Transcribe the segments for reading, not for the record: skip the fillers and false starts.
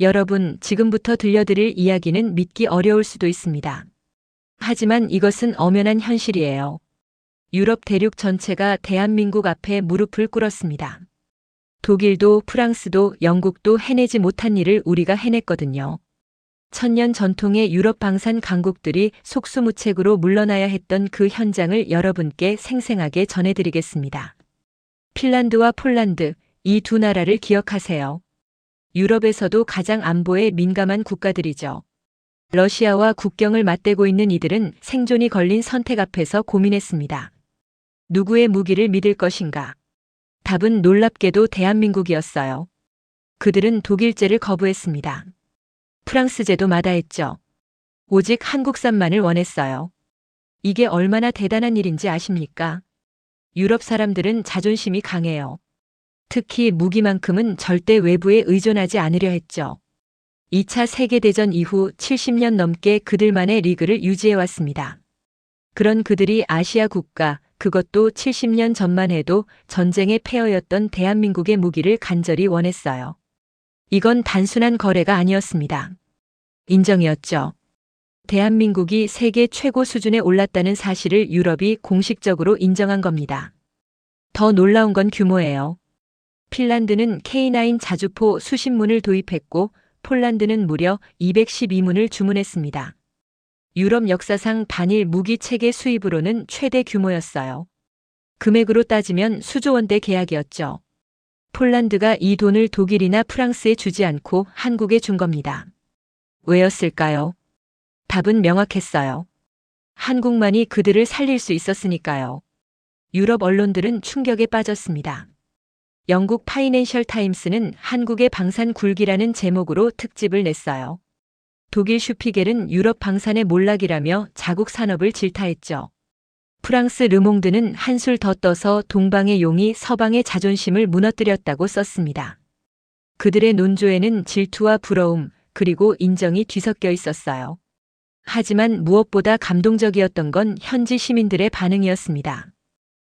여러분, 지금부터 들려드릴 이야기는 믿기 어려울 수도 있습니다. 하지만 이것은 엄연한 현실이에요. 유럽 대륙 전체가 대한민국 앞에 무릎을 꿇었습니다. 독일도 프랑스도 영국도 해내지 못한 일을 우리가 해냈거든요. 천년 전통의 유럽 방산 강국들이 속수무책으로 물러나야 했던 그 현장을 여러분께 생생하게 전해드리겠습니다. 핀란드와 폴란드, 이 두 나라를 기억하세요. 유럽에서도 가장 안보에 민감한 국가들이죠. 러시아와 국경을 맞대고 있는 이들은 생존이 걸린 선택 앞에서 고민했습니다. 누구의 무기를 믿을 것인가? 답은 놀랍게도 대한민국이었어요. 그들은 독일제를 거부했습니다. 프랑스제도 마다했죠. 오직 한국산만을 원했어요. 이게 얼마나 대단한 일인지 아십니까? 유럽 사람들은 자존심이 강해요. 특히 무기만큼은 절대 외부에 의존하지 않으려 했죠. 2차 세계대전 이후 70년 넘게 그들만의 리그를 유지해왔습니다. 그런 그들이 아시아 국가, 그것도 70년 전만 해도 전쟁의 폐허였던 대한민국의 무기를 간절히 원했어요. 이건 단순한 거래가 아니었습니다. 인정이었죠. 대한민국이 세계 최고 수준에 올랐다는 사실을 유럽이 공식적으로 인정한 겁니다. 더 놀라운 건 규모예요. 핀란드는 K9 자주포 수십 문을 도입했고 폴란드는 무려 212문을 주문했습니다. 유럽 역사상 단일 무기 체계 수입으로는 최대 규모였어요. 금액으로 따지면 수조 원대 계약이었죠. 폴란드가 이 돈을 독일이나 프랑스에 주지 않고 한국에 준 겁니다. 왜였을까요? 답은 명확했어요. 한국만이 그들을 살릴 수 있었으니까요. 유럽 언론들은 충격에 빠졌습니다. 영국 파이낸셜 타임스는 한국의 방산 굴기라는 제목으로 특집을 냈어요. 독일 슈피겔은 유럽 방산의 몰락이라며 자국 산업을 질타했죠. 프랑스 르몽드는 한술 더 떠서 동방의 용이 서방의 자존심을 무너뜨렸다고 썼습니다. 그들의 논조에는 질투와 부러움, 그리고 인정이 뒤섞여 있었어요. 하지만 무엇보다 감동적이었던 건 현지 시민들의 반응이었습니다.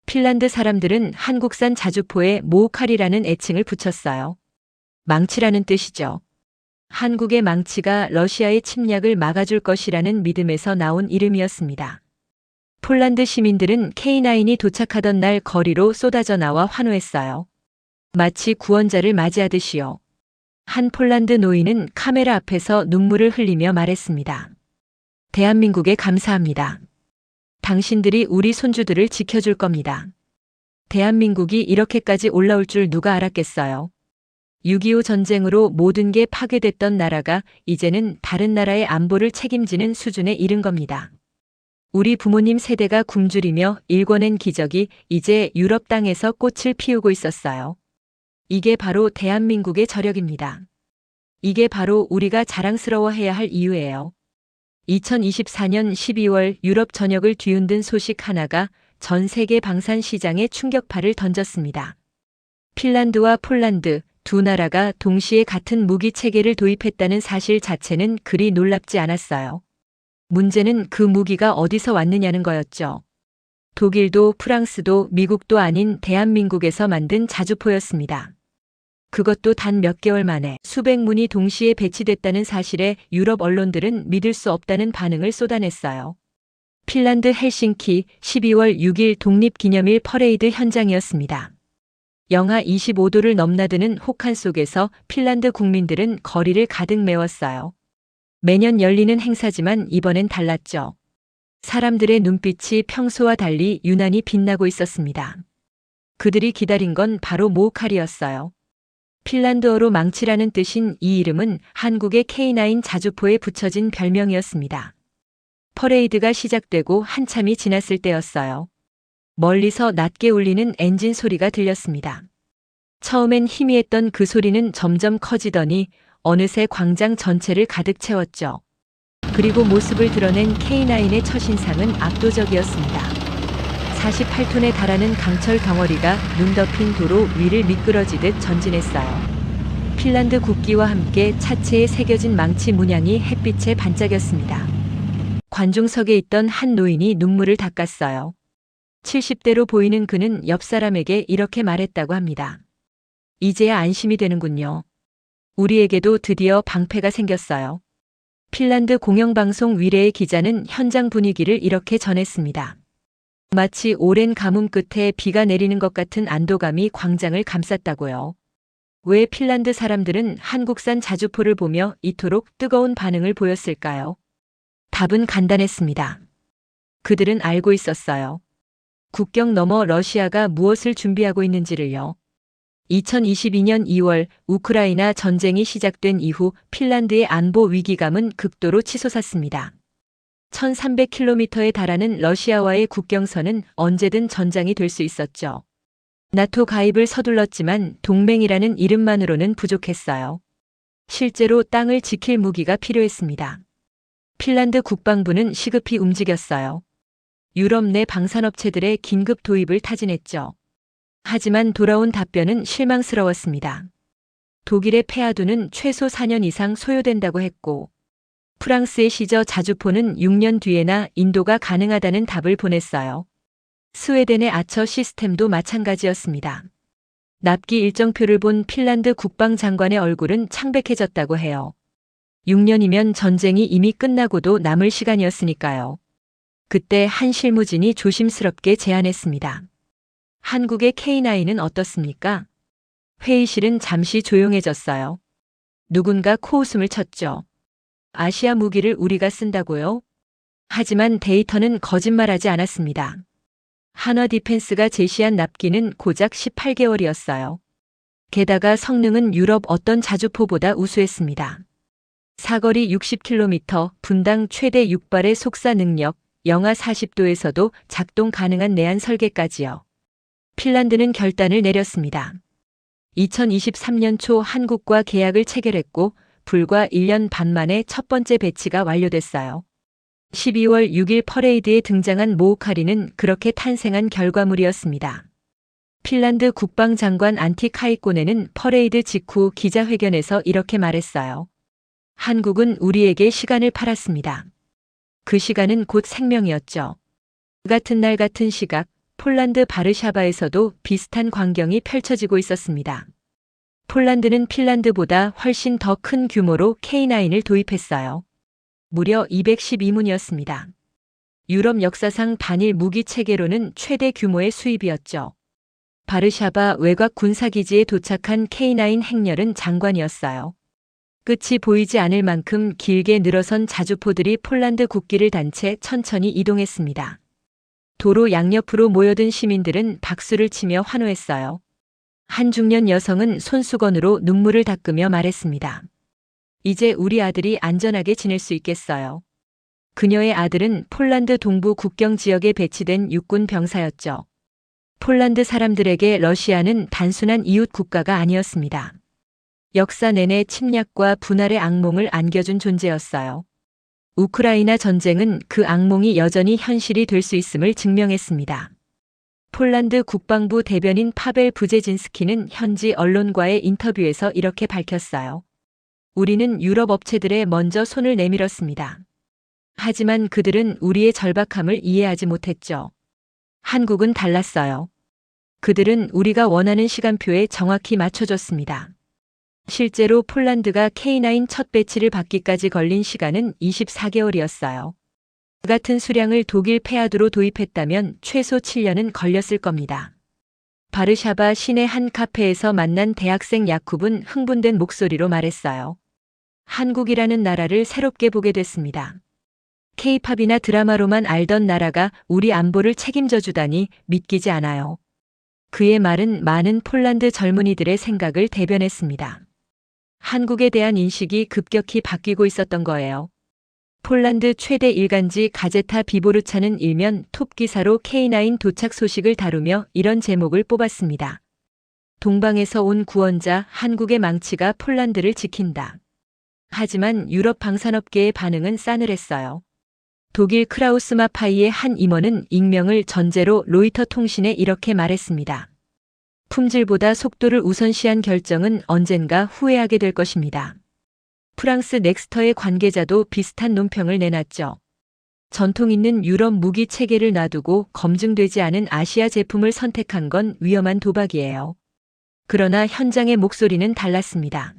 핀란드 사람들은 한국산 자주포에 모우칼이라는 애칭을 붙였어요. 망치라는 뜻이죠. 한국의 망치가 러시아의 침략을 막아줄 것이라는 믿음에서 나온 이름이었습니다. 폴란드 시민들은 K9이 도착하던 날 거리로 쏟아져 나와 환호했어요. 마치 구원자를 맞이하듯이요. 한 폴란드 노인은 카메라 앞에서 눈물을 흘리며 말했습니다. 대한민국에 감사합니다. 당신들이 우리 손주들을 지켜줄 겁니다. 대한민국이 이렇게까지 올라올 줄 누가 알았겠어요. 6.25 전쟁으로 모든 게 파괴됐던 나라가 이제는 다른 나라의 안보를 책임지는 수준에 이른 겁니다. 우리 부모님 세대가 굶주리며 일궈낸 기적이 이제 유럽 땅에서 꽃을 피우고 있었어요. 이게 바로 대한민국의 저력입니다. 이게 바로 우리가 자랑스러워해야 할 이유예요. 2024년 12월 유럽 전역을 뒤흔든 소식 하나가 전 세계 방산 시장에 충격파를 던졌습니다. 핀란드와 폴란드 두 나라가 동시에 같은 무기 체계를 도입했다는 사실 자체는 그리 놀랍지 않았어요. 문제는 그 무기가 어디서 왔느냐는 거였죠. 독일도 프랑스도 미국도 아닌 대한민국에서 만든 자주포였습니다. 그것도 단 몇 개월 만에 수백 문이 동시에 배치됐다는 사실에 유럽 언론들은 믿을 수 없다는 반응을 쏟아냈어요. 핀란드 헬싱키 12월 6일 독립기념일 퍼레이드 현장이었습니다. 영하 25도를 넘나드는 혹한 속에서 핀란드 국민들은 거리를 가득 메웠어요. 매년 열리는 행사지만 이번엔 달랐죠. 사람들의 눈빛이 평소와 달리 유난히 빛나고 있었습니다. 그들이 기다린 건 바로 모우칼이었어요. 핀란드어로 망치라는 뜻인 이 이름은 한국의 K9 자주포에 붙여진 별명이었습니다. 퍼레이드가 시작되고 한참이 지났을 때였어요. 멀리서 낮게 울리는 엔진 소리가 들렸습니다. 처음엔 희미했던 그 소리는 점점 커지더니 어느새 광장 전체를 가득 채웠죠. 그리고 모습을 드러낸 K9의 첫인상은 압도적이었습니다. 48톤에 달하는 강철 덩어리가 눈 덮인 도로 위를 미끄러지듯 전진했어요. 핀란드 국기와 함께 차체에 새겨진 망치 문양이 햇빛에 반짝였습니다. 관중석에 있던 한 노인이 눈물을 닦았어요. 70대로 보이는 그는 옆 사람에게 이렇게 말했다고 합니다. 이제야 안심이 되는군요. 우리에게도 드디어 방패가 생겼어요. 핀란드 공영방송 위레의 기자는 현장 분위기를 이렇게 전했습니다. 마치 오랜 가뭄 끝에 비가 내리는 것 같은 안도감이 광장을 감쌌다고요. 왜 핀란드 사람들은 한국산 자주포를 보며 이토록 뜨거운 반응을 보였을까요? 답은 간단했습니다. 그들은 알고 있었어요. 국경 너머 러시아가 무엇을 준비하고 있는지를요. 2022년 2월 우크라이나 전쟁이 시작된 이후 핀란드의 안보 위기감은 극도로 치솟았습니다. 1300km에 달하는 러시아와의 국경선은 언제든 전장이 될 수 있었죠. 나토 가입을 서둘렀지만 동맹이라는 이름만으로는 부족했어요. 실제로 땅을 지킬 무기가 필요했습니다. 핀란드 국방부는 시급히 움직였어요. 유럽 내 방산업체들의 긴급 도입을 타진했죠. 하지만 돌아온 답변은 실망스러웠습니다. 독일의 페아두는 최소 4년 이상 소요된다고 했고, 프랑스의 시저 자주포는 6년 뒤에나 인도가 가능하다는 답을 보냈어요. 스웨덴의 아처 시스템도 마찬가지였습니다. 납기 일정표를 본 핀란드 국방장관의 얼굴은 창백해졌다고 해요. 6년이면 전쟁이 이미 끝나고도 남을 시간이었으니까요. 그때 한 실무진이 조심스럽게 제안했습니다. 한국의 K9은 어떻습니까? 회의실은 잠시 조용해졌어요. 누군가 코웃음을 쳤죠. 아시아 무기를 우리가 쓴다고요? 하지만 데이터는 거짓말하지 않았습니다. 한화 디펜스가 제시한 납기는 고작 18개월이었어요. 게다가 성능은 유럽 어떤 자주포보다 우수했습니다. 사거리 60km, 분당 최대 6발의 속사 능력, 영하 40도에서도 작동 가능한 내한 설계까지요. 핀란드는 결단을 내렸습니다. 2023년 초 한국과 계약을 체결했고 불과 1년 반 만에 첫 번째 배치가 완료됐어요. 12월 6일 퍼레이드에 등장한 모우카리는 그렇게 탄생한 결과물이었습니다. 핀란드 국방장관 안티 카이코네는 퍼레이드 직후 기자회견에서 이렇게 말했어요. 한국은 우리에게 시간을 팔았습니다. 그 시간은 곧 생명이었죠. 같은 날 같은 시각 폴란드 바르샤바에서도 비슷한 광경이 펼쳐지고 있었습니다. 폴란드는 핀란드보다 훨씬 더 큰 규모로 K9을 도입했어요. 무려 212문이었습니다. 유럽 역사상 단일 무기 체계로는 최대 규모의 수입이었죠. 바르샤바 외곽 군사기지에 도착한 K9 행렬은 장관이었어요. 끝이 보이지 않을 만큼 길게 늘어선 자주포들이 폴란드 국기를 단 채 천천히 이동했습니다. 도로 양옆으로 모여든 시민들은 박수를 치며 환호했어요. 한 중년 여성은 손수건으로 눈물을 닦으며 말했습니다. 이제 우리 아들이 안전하게 지낼 수 있겠어요. 그녀의 아들은 폴란드 동부 국경 지역에 배치된 육군 병사였죠. 폴란드 사람들에게 러시아는 단순한 이웃 국가가 아니었습니다. 역사 내내 침략과 분할의 악몽을 안겨준 존재였어요. 우크라이나 전쟁은 그 악몽이 여전히 현실이 될 수 있음을 증명했습니다. 폴란드 국방부 대변인 파벨 부제진스키는 현지 언론과의 인터뷰에서 이렇게 밝혔어요. 우리는 유럽 업체들에 먼저 손을 내밀었습니다. 하지만 그들은 우리의 절박함을 이해하지 못했죠. 한국은 달랐어요. 그들은 우리가 원하는 시간표에 정확히 맞춰줬습니다. 실제로 폴란드가 K9 첫 배치를 받기까지 걸린 시간은 24개월이었어요. 같은 수량을 독일 페아두로 도입했다면 최소 7년은 걸렸을 겁니다. 바르샤바 시내 한 카페에서 만난 대학생 야쿱은 흥분된 목소리로 말했어요. 한국이라는 나라를 새롭게 보게 됐습니다. K-팝이나 드라마로만 알던 나라가 우리 안보를 책임져 주다니 믿기지 않아요. 그의 말은 많은 폴란드 젊은이들의 생각을 대변했습니다. 한국에 대한 인식이 급격히 바뀌고 있었던 거예요. 폴란드 최대 일간지 가제타 비보르차는 일면 톱 기사로 K9 도착 소식을 다루며 이런 제목을 뽑았습니다. 동방에서 온 구원자, 한국의 망치가 폴란드를 지킨다. 하지만 유럽 방산업계의 반응은 싸늘했어요. 독일 크라우스 마파이의 한 임원은 익명을 전제로 로이터 통신에 이렇게 말했습니다. 품질보다 속도를 우선시한 결정은 언젠가 후회하게 될 것입니다. 프랑스 넥스터의 관계자도 비슷한 논평을 내놨죠. 전통 있는 유럽 무기 체계를 놔두고 검증되지 않은 아시아 제품을 선택한 건 위험한 도박이에요. 그러나 현장의 목소리는 달랐습니다.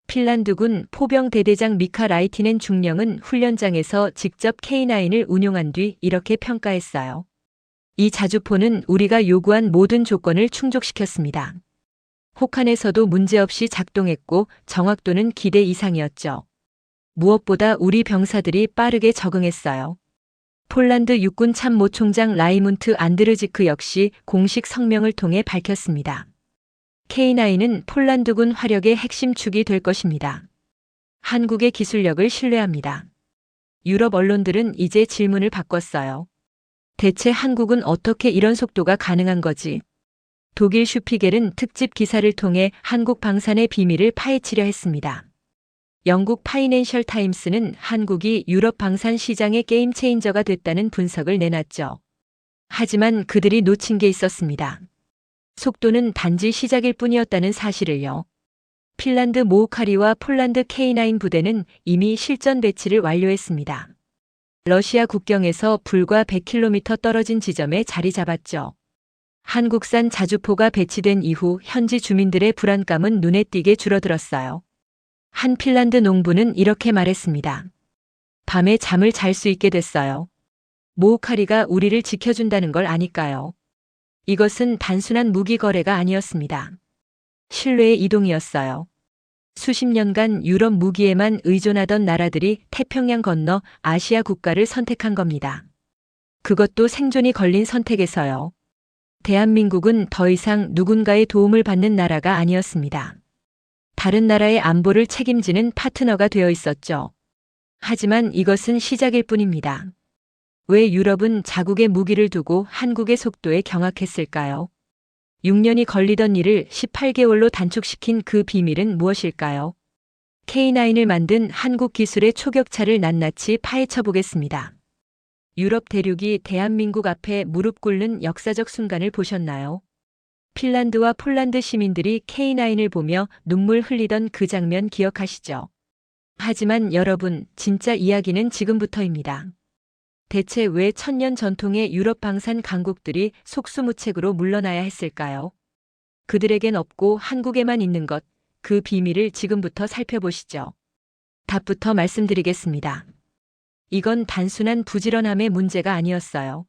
핀란드군 포병 대대장 미카 라이티넨 중령은 훈련장에서 직접 K9을 운용한 뒤 이렇게 평가했어요. 이 자주포는 우리가 요구한 모든 조건을 충족시켰습니다. 혹한에서도 문제없이 작동했고 정확도는 기대 이상이었죠. 무엇보다 우리 병사들이 빠르게 적응했어요. 폴란드 육군 참모총장 라이문트 안드르지크 역시 공식 성명을 통해 밝혔습니다. K9은 폴란드군 화력의 핵심 축이 될 것입니다. 한국의 기술력을 신뢰합니다. 유럽 언론들은 이제 질문을 바꿨어요. 대체 한국은 어떻게 이런 속도가 가능한 거지? 독일 슈피겔은 특집 기사를 통해 한국 방산의 비밀을 파헤치려 했습니다. 영국 파이낸셜 타임스는 한국이 유럽 방산 시장의 게임 체인저가 됐다는 분석을 내놨죠. 하지만 그들이 놓친 게 있었습니다. 속도는 단지 시작일 뿐이었다는 사실을요. 핀란드 모우카리와 폴란드 K9 부대는 이미 실전 배치를 완료했습니다. 러시아 국경에서 불과 100km 떨어진 지점에 자리 잡았죠. 한국산 자주포가 배치된 이후 현지 주민들의 불안감은 눈에 띄게 줄어들었어요. 한 핀란드 농부는 이렇게 말했습니다. 밤에 잠을 잘 수 있게 됐어요. 모우카리가 우리를 지켜준다는 걸 아니까요. 이것은 단순한 무기 거래가 아니었습니다. 신뢰의 이동이었어요. 수십 년간 유럽 무기에만 의존하던 나라들이 태평양 건너 아시아 국가를 선택한 겁니다. 그것도 생존이 걸린 선택에서요. 대한민국은 더 이상 누군가의 도움을 받는 나라가 아니었습니다. 다른 나라의 안보를 책임지는 파트너가 되어 있었죠. 하지만 이것은 시작일 뿐입니다. 왜 유럽은 자국의 무기를 두고 한국의 속도에 경악했을까요? 6년이 걸리던 일을 18개월로 단축시킨 그 비밀은 무엇일까요? K9을 만든 한국 기술의 초격차를 낱낱이 파헤쳐 보겠습니다. 유럽 대륙이 대한민국 앞에 무릎 꿇는 역사적 순간을 보셨나요? 핀란드와 폴란드 시민들이 K9을 보며 눈물 흘리던 그 장면 기억하시죠? 하지만 여러분, 진짜 이야기는 지금부터입니다. 대체 왜 천년 전통의 유럽 방산 강국들이 속수무책으로 물러나야 했을까요? 그들에겐 없고 한국에만 있는 것, 그 비밀을 지금부터 살펴보시죠. 답부터 말씀드리겠습니다. 이건 단순한 부지런함의 문제가 아니었어요.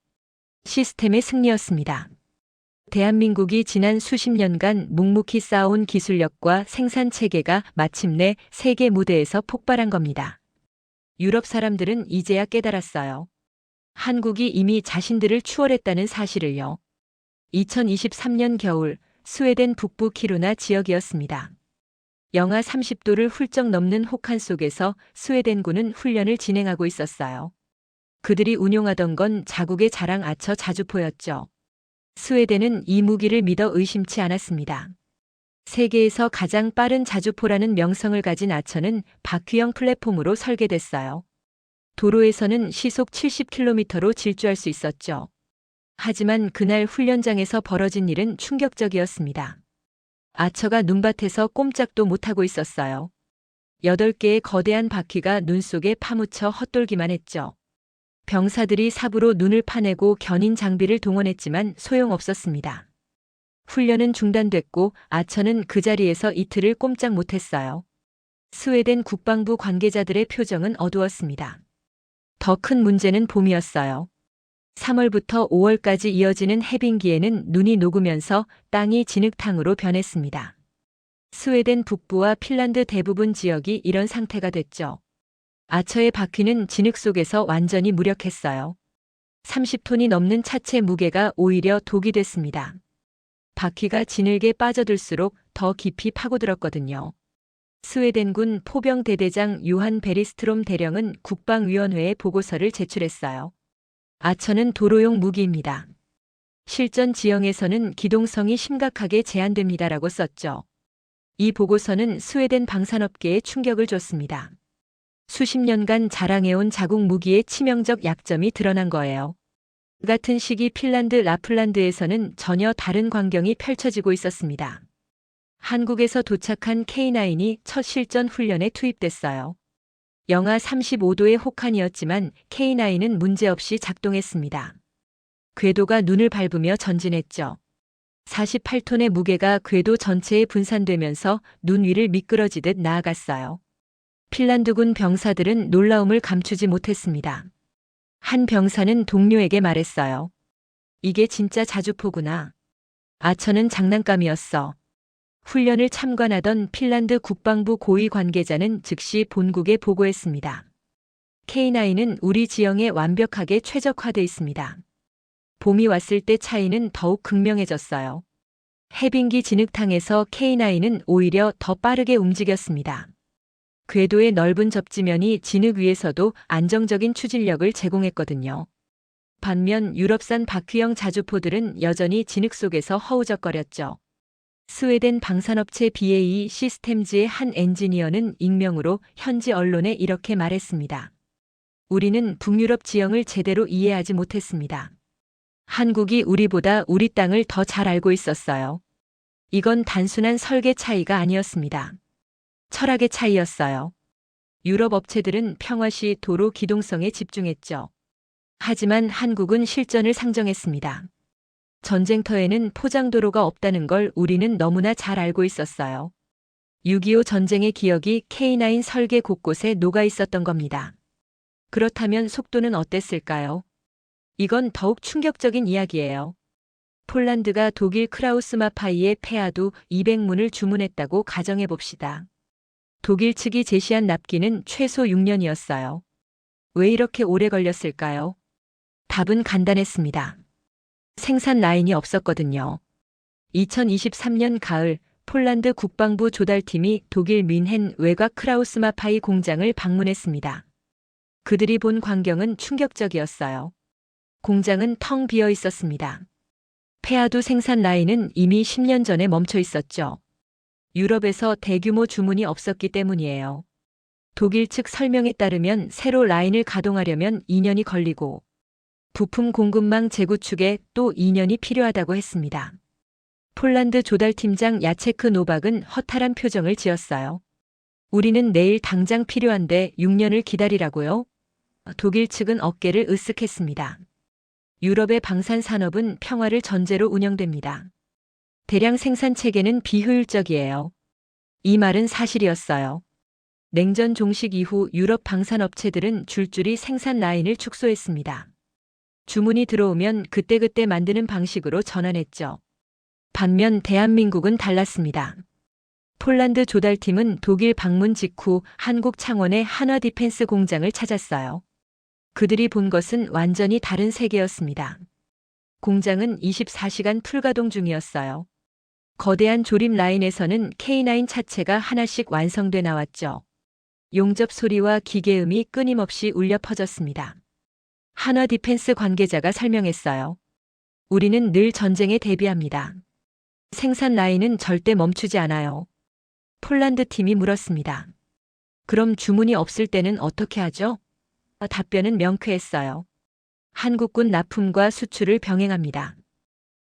시스템의 승리였습니다. 대한민국이 지난 수십 년간 묵묵히 쌓아온 기술력과 생산 체계가 마침내 세계 무대에서 폭발한 겁니다. 유럽 사람들은 이제야 깨달았어요. 한국이 이미 자신들을 추월했다는 사실을요. 2023년 겨울 스웨덴 북부 키루나 지역이었습니다. 영하 30도를 훌쩍 넘는 혹한 속에서 스웨덴군은 훈련을 진행하고 있었어요. 그들이 운용하던 건 자국의 자랑 아처 자주포였죠. 스웨덴은 이 무기를 믿어 의심치 않았습니다. 세계에서 가장 빠른 자주포라는 명성을 가진 아처는 바퀴형 플랫폼으로 설계됐어요. 도로에서는 시속 70km로 질주할 수 있었죠. 하지만 그날 훈련장에서 벌어진 일은 충격적이었습니다. 아처가 눈밭에서 꼼짝도 못하고 있었어요. 8개의 거대한 바퀴가 눈 속에 파묻혀 헛돌기만 했죠. 병사들이 삽으로 눈을 파내고 견인 장비를 동원했지만 소용없었습니다. 훈련은 중단됐고 아처는 그 자리에서 이틀을 꼼짝 못했어요. 스웨덴 국방부 관계자들의 표정은 어두웠습니다. 더 큰 문제는 봄이었어요. 3월부터 5월까지 이어지는 해빙기에는 눈이 녹으면서 땅이 진흙탕으로 변했습니다. 스웨덴 북부와 핀란드 대부분 지역이 이런 상태가 됐죠. 아처의 바퀴는 진흙 속에서 완전히 무력했어요. 30톤이 넘는 차체 무게가 오히려 독이 됐습니다. 바퀴가 진흙에 빠져들수록 더 깊이 파고들었거든요. 스웨덴군 포병 대대장 요한 베리스트롬 대령은 국방위원회에 보고서를 제출했어요. 아처는 도로용 무기입니다. 실전 지형에서는 기동성이 심각하게 제한됩니다라고 썼죠. 이 보고서는 스웨덴 방산업계에 충격을 줬습니다. 수십 년간 자랑해온 자국 무기의 치명적 약점이 드러난 거예요. 같은 시기 핀란드 라플란드에서는 전혀 다른 광경이 펼쳐지고 있었습니다. 한국에서 도착한 K9이 첫 실전 훈련에 투입됐어요. 영하 35도의 혹한이었지만 K9은 문제없이 작동했습니다. 궤도가 눈을 밟으며 전진했죠. 48톤의 무게가 궤도 전체에 분산되면서 눈 위를 미끄러지듯 나아갔어요. 핀란드군 병사들은 놀라움을 감추지 못했습니다. 한 병사는 동료에게 말했어요. 이게 진짜 자주포구나. 아처는 장난감이었어. 훈련을 참관하던 핀란드 국방부 고위 관계자는 즉시 본국에 보고했습니다. K9은 우리 지형에 완벽하게 최적화돼 있습니다. 봄이 왔을 때 차이는 더욱 극명해졌어요. 해빙기 진흙탕에서 K9은 오히려 더 빠르게 움직였습니다. 궤도의 넓은 접지면이 진흙 위에서도 안정적인 추진력을 제공했거든요. 반면 유럽산 바퀴형 자주포들은 여전히 진흙 속에서 허우적거렸죠. 스웨덴 방산업체 BAE 시스템즈의 한 엔지니어는 익명으로 현지 언론에 이렇게 말했습니다. 우리는 북유럽 지형을 제대로 이해하지 못했습니다. 한국이 우리보다 우리 땅을 더 잘 알고 있었어요. 이건 단순한 설계 차이가 아니었습니다. 철학의 차이였어요. 유럽 업체들은 평화시 도로 기동성에 집중했죠. 하지만 한국은 실전을 상정했습니다. 전쟁터에는 포장도로가 없다는 걸 우리는 너무나 잘 알고 있었어요. 6.25 전쟁의 기억이 K9 설계 곳곳에 녹아 있었던 겁니다. 그렇다면 속도는 어땠을까요? 이건 더욱 충격적인 이야기예요. 폴란드가 독일 크라우스마파이의 페아두 200문을 주문했다고 가정해 봅시다. 독일 측이 제시한 납기는 최소 6년이었어요. 왜 이렇게 오래 걸렸을까요? 답은 간단했습니다. 생산 라인이 없었거든요. 2023년 가을 폴란드 국방부 조달팀이 독일 뮌헨 외곽 크라우스마파이 공장을 방문했습니다. 그들이 본 광경은 충격적이었어요. 공장은 텅 비어 있었습니다. 페아두 생산 라인은 이미 10년 전에 멈춰 있었죠. 유럽에서 대규모 주문이 없었기 때문이에요. 독일 측 설명에 따르면 새로 라인을 가동하려면 2년이 걸리고 부품 공급망 재구축에 또 2년이 필요하다고 했습니다. 폴란드 조달팀장 야체크 노박은 허탈한 표정을 지었어요. 우리는 내일 당장 필요한데 6년을 기다리라고요? 독일 측은 어깨를 으쓱했습니다. 유럽의 방산 산업은 평화를 전제로 운영됩니다. 대량 생산 체계는 비효율적이에요. 이 말은 사실이었어요. 냉전 종식 이후 유럽 방산업체들은 줄줄이 생산 라인을 축소했습니다. 주문이 들어오면 그때그때 만드는 방식으로 전환했죠. 반면 대한민국은 달랐습니다. 폴란드 조달팀은 독일 방문 직후 한국 창원의 한화 디펜스 공장을 찾았어요. 그들이 본 것은 완전히 다른 세계였습니다. 공장은 24시간 풀가동 중이었어요. 거대한 조립 라인에서는 K9 차체가 하나씩 완성돼 나왔죠. 용접 소리와 기계음이 끊임없이 울려 퍼졌습니다. 한화 디펜스 관계자가 설명했어요. 우리는 늘 전쟁에 대비합니다. 생산 라인은 절대 멈추지 않아요. 폴란드 팀이 물었습니다. 그럼 주문이 없을 때는 어떻게 하죠? 답변은 명쾌했어요. 한국군 납품과 수출을 병행합니다.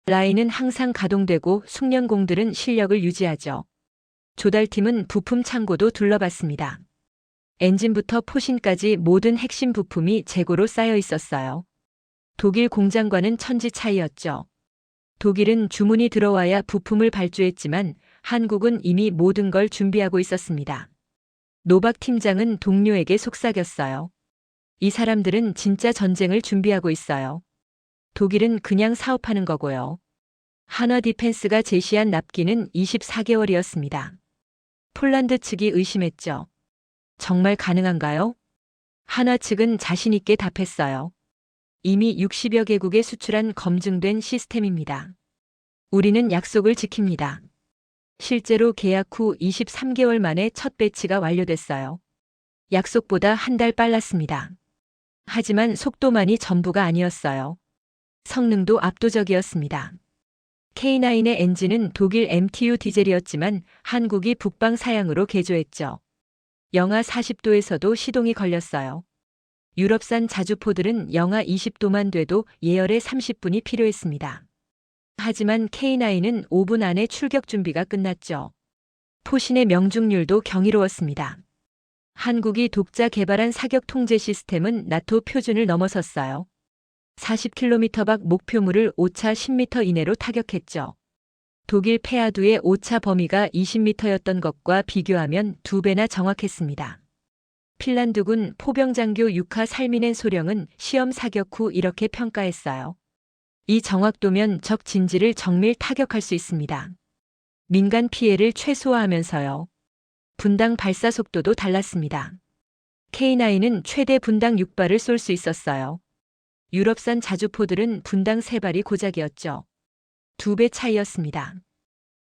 라인은 항상 가동되고 숙련공들은 실력을 유지하죠. 조달팀은 부품 창고도 둘러봤습니다. 엔진부터 포신까지 모든 핵심 부품이 재고로 쌓여 있었어요. 독일 공장과는 천지 차이였죠. 독일은 주문이 들어와야 부품을 발주했지만 한국은 이미 모든 걸 준비하고 있었습니다. 노박 팀장은 동료에게 속삭였어요. 이 사람들은 진짜 전쟁을 준비하고 있어요. 독일은 그냥 사업하는 거고요. 한화 디펜스가 제시한 납기는 24개월이었습니다. 폴란드 측이 의심했죠. 정말 가능한가요? 한화 측은 자신 있게 답했어요. 이미 60여 개국에 수출한 검증된 시스템입니다. 우리는 약속을 지킵니다. 실제로 계약 후 23개월 만에 첫 배치가 완료됐어요. 약속보다 한 달 빨랐습니다. 하지만 속도만이 전부가 아니었어요. 성능도 압도적이었습니다. K9의 엔진은 독일 MTU 디젤이었지만 한국이 북방 사양으로 개조했죠. 영하 40도에서도 시동이 걸렸어요. 유럽산 자주포들은 영하 20도만 돼도 예열에 30분이 필요했습니다. 하지만 K9은 5분 안에 출격 준비가 끝났죠. 포신의 명중률도 경이로웠습니다. 한국이 독자 개발한 사격 통제 시스템은 나토 표준을 넘어섰어요. 40km 밖 목표물을 오차 10m 이내로 타격했죠. 독일 페아두의 오차 범위가 20m였던 것과 비교하면 2배나 정확했습니다. 핀란드군 포병장교 6하 살미넨 소령은 시험 사격 후 이렇게 평가했어요. 이 정확도면 적 진지를 정밀 타격할 수 있습니다. 민간 피해를 최소화하면서요. 분당 발사 속도도 달랐습니다. K9은 최대 분당 6발을 쏠 수 있었어요. 유럽산 자주포들은 분당 3발이 고작이었죠. 2배 차이였습니다.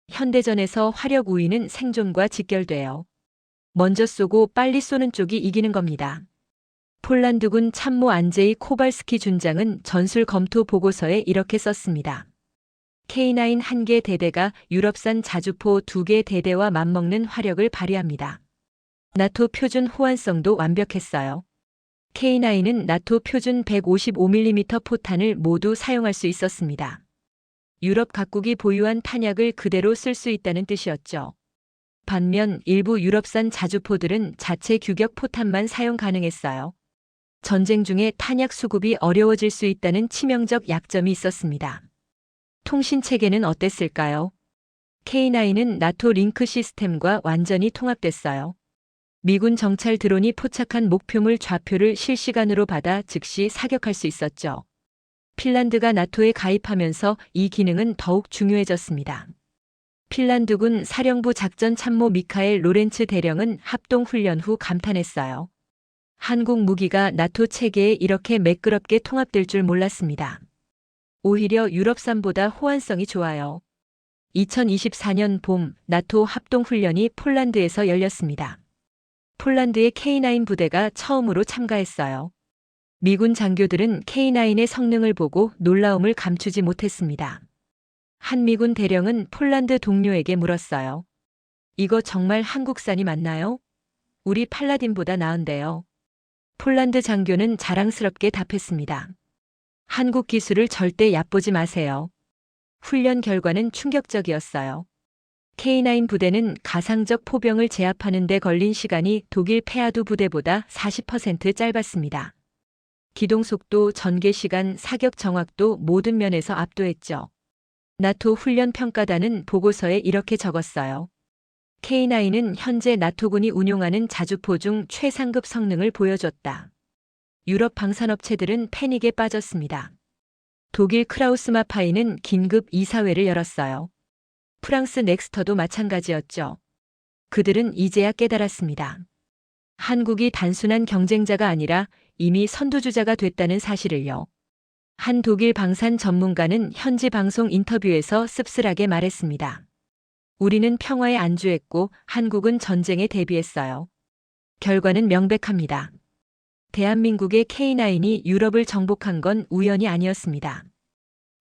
현대전에서 화력 우위는 생존과 직결돼요. 먼저 쏘고 빨리 쏘는 쪽이 이기는 겁니다. 폴란드군 참모 안제이 코발스키 준장은 전술 검토 보고서에 이렇게 썼습니다. K9 1개 대대가 유럽산 자주포 2개 대대와 맞먹는 화력을 발휘합니다. 나토 표준 호환성도 완벽했어요. K9은 나토 표준 155mm 포탄을 모두 사용할 수 있었습니다. 유럽 각국이 보유한 탄약을 그대로 쓸 수 있다는 뜻이었죠. 반면 일부 유럽산 자주포들은 자체 규격 포탄만 사용 가능했어요. 전쟁 중에 탄약 수급이 어려워질 수 있다는 치명적 약점이 있었습니다. 통신 체계는 어땠을까요? K9은 나토 링크 시스템과 완전히 통합됐어요. 미군 정찰 드론이 포착한 목표물 좌표를 실시간으로 받아 즉시 사격할 수 있었죠. 핀란드가 나토에 가입하면서 이 기능은 더욱 중요해졌습니다. 핀란드군 사령부 작전 참모 미카엘 로렌츠 대령은 합동 훈련 후 감탄했어요. 한국 무기가 나토 체계에 이렇게 매끄럽게 통합될 줄 몰랐습니다. 오히려 유럽산보다 호환성이 좋아요. 2024년 봄 나토 합동훈련이 폴란드에서 열렸습니다. 폴란드의 K9 부대가 처음으로 참가했어요. 미군 장교들은 K9의 성능을 보고 놀라움을 감추지 못했습니다. 한 미군 대령은 폴란드 동료에게 물었어요. 이거 정말 한국산이 맞나요? 우리 팔라딘보다 나은데요. 폴란드 장교는 자랑스럽게 답했습니다. 한국 기술을 절대 얕보지 마세요. 훈련 결과는 충격적이었어요. K9 부대는 가상적 포병을 제압하는 데 걸린 시간이 독일 페아두 부대보다 40% 짧았습니다. 기동 속도, 전개 시간, 사격 정확도 모든 면에서 압도했죠. 나토 훈련 평가단은 보고서에 이렇게 적었어요. K9은 현재 나토군이 운용하는 자주포 중 최상급 성능을 보여줬다. 유럽 방산업체들은 패닉에 빠졌습니다. 독일 크라우스마파이는 긴급 이사회를 열었어요. 프랑스 넥스터도 마찬가지였죠. 그들은 이제야 깨달았습니다. 한국이 단순한 경쟁자가 아니라 이미 선두주자가 됐다는 사실을요. 한 독일 방산 전문가는 현지 방송 인터뷰에서 씁쓸하게 말했습니다. 우리는 평화에 안주했고 한국은 전쟁에 대비했어요. 결과는 명백합니다. 대한민국의 K9이 유럽을 정복한 건 우연이 아니었습니다.